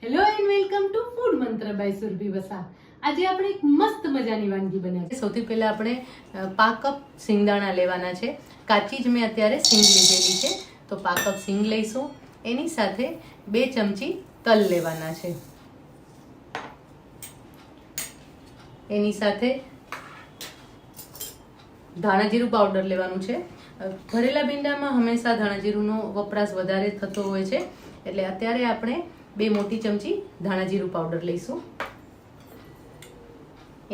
Hello and welcome to food મંત્ર by Surabhi Vasa. આજે આપણે એક મસ્ત મજાની વાનગી બનાવી। સૌથી પહેલા આપણે પા કપ સિંગદાણા લેવાના છે। કાચી જ મેં અત્યારે સિંગ લીધેલી છે, તો પા કપ સિંગ લઈશું। એની સાથે 2 ચમચી તલ લેવાના છે। એની સાથે ધાણાજીરું પાવડર લેવાનું છે। ભરેલા ભીંડામાં હંમેશા ધાણાજીરુંનો વપરાશ વધારે થતો હોય છે, એટલે અત્યારે આપણે 2 મોટી ચમચી ધાણાજીરું પાવડર લઈશું।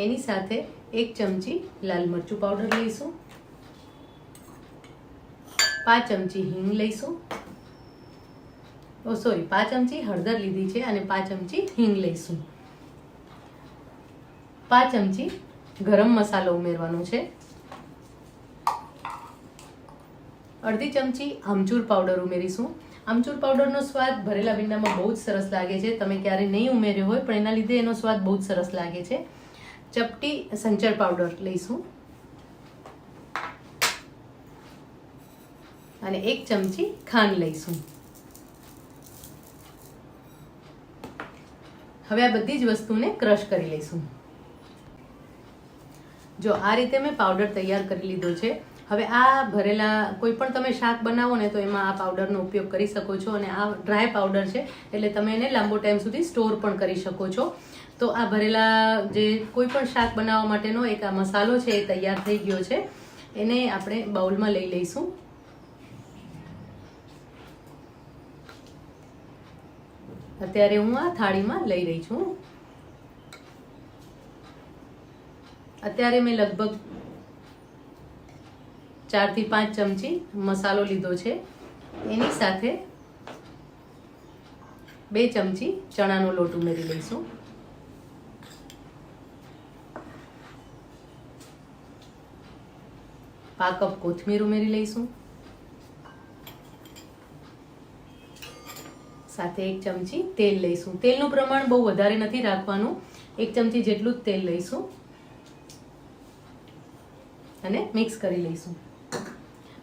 એની સાથે 1 ચમચી લાલ મરચું પાવડર લઈશું, 5 ચમચી હિંગ લઈશું, 5 ચમચી હળદર લીધી છે અને 5 ચમચી હિંગ લઈશું। 5 ચમચી ગરમ મસાલો ઉમેરવાનો છે, અડધી ચમચી આમચૂર પાવડર ઉમેરીશું। આમચૂર પાવડરનો સ્વાદ ભરેલા ભીંડામાં બહુ જ સરસ લાગે છે, તમે ક્યારે નહીં ઉમેર્યો હોય પણ એના લીધે એનો સ્વાદ બહુ જ સરસ લાગે છે। ચપટી સંચર પાવડર લઈશું અને 1 ચમચી ખાંડ લઈશું। હવે આ બધી જ વસ્તુને ક્રશ કરી લઈશું। જો આ રીતે મેં પાવડર તૈયાર કરી લીધો છે। હવે આ ભરેલા કોઈ પણ તમે શાક બનાવો ને તો એમાં આ પાવડરનો ઉપયોગ કરી શકો છો, અને આ ડ્રાય પાવડર છે એટલે તમે એને લાંબો ટાઈમ સુધી સ્ટોર પણ કરી શકો છો। તો આ ભરેલા જે કોઈ પણ શાક બનાવવા માટેનો એક આ મસાલો છે એ તૈયાર થઈ ગયો છે। એને આપણે બાઉલમાં લઈ લઈશું। અત્યારે હું આ થાળીમાં લઈ રહી છું। અત્યારે મેં લગભગ 4 થી 5 ચમચી મસાલો લીધો છે। એની સાથે 2 ચમચી ચણાનો લોટ ઉમેરી લઈશું। પા કપ કોથમીર ઉમેરી લઈશું, સાથે 1 ચમચી તેલ લઈશું। તેલનું પ્રમાણ બહુ વધારે નથી રાખવાનું, 1 ચમચી જેટલું જ તેલ લઈશું અને મિક્સ કરી લઈશું।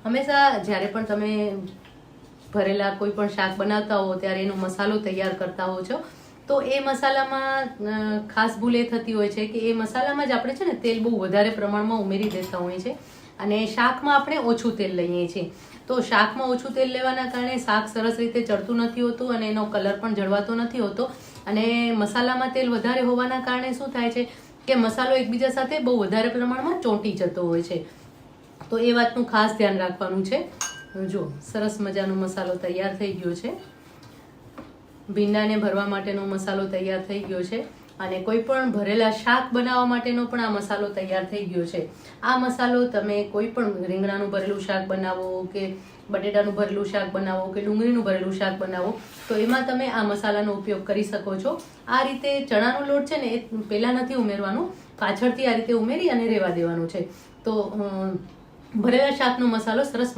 હંમેશા જ્યારે પણ તમે ભરેલા કોઈ પણ શાક બનાવતા હો ત્યારે એનો મસાલો તૈયાર કરતા હો છો, તો એ મસાલામાં ખાસ ભૂલ એ થતી હોય છે કે એ મસાલામાં જ આપણે છે ને તેલ બહુ વધારે પ્રમાણમાં ઉમેરી દેતા હોઈએ છીએ, અને શાકમાં આપણે ઓછું તેલ લઈએ છીએ। તો શાકમાં ઓછું તેલ લેવાના કારણે શાક સરસ રીતે ચડતું નથી હોતું અને એનો કલર પણ જળવાતો નથી હોતો, અને મસાલામાં તેલ વધારે હોવાના કારણે શું થાય છે કે મસાલો એકબીજા સાથે બહુ વધારે પ્રમાણમાં ચોંટી જતો હોય છે। તો એ વાતનું ખાસ ધ્યાન રાખવાનું છે। જો સરસ મજાનો મસાલો તૈયાર થઈ ગયો છે, ભીંડાને ભરવા માટેનો મસાલો તૈયાર થઈ ગયો છે, અને કોઈ પણ ભરેલા શાક બનાવવા માટેનો પણ આ મસાલો તૈયાર થઈ ગયો છે। આ મસાલો તમે કોઈ પણ રીંગણાનું ભરેલું શાક બનાવો કે બટેટાનું ભરેલું શાક બનાવો કે ડુંગળીનું ભરેલું શાક બનાવો તો એમાં તમે આ મસાલાનો ઉપયોગ કરી શકો છો। આ રીતે ચણાનો લોટ છે ને એ પહેલાં નથી ઉમેરવાનું, પાછળથી આ રીતે ઉમેરી અને રહેવા દેવાનું છે। તો ભરેલા શાકનો મસાલો સરસ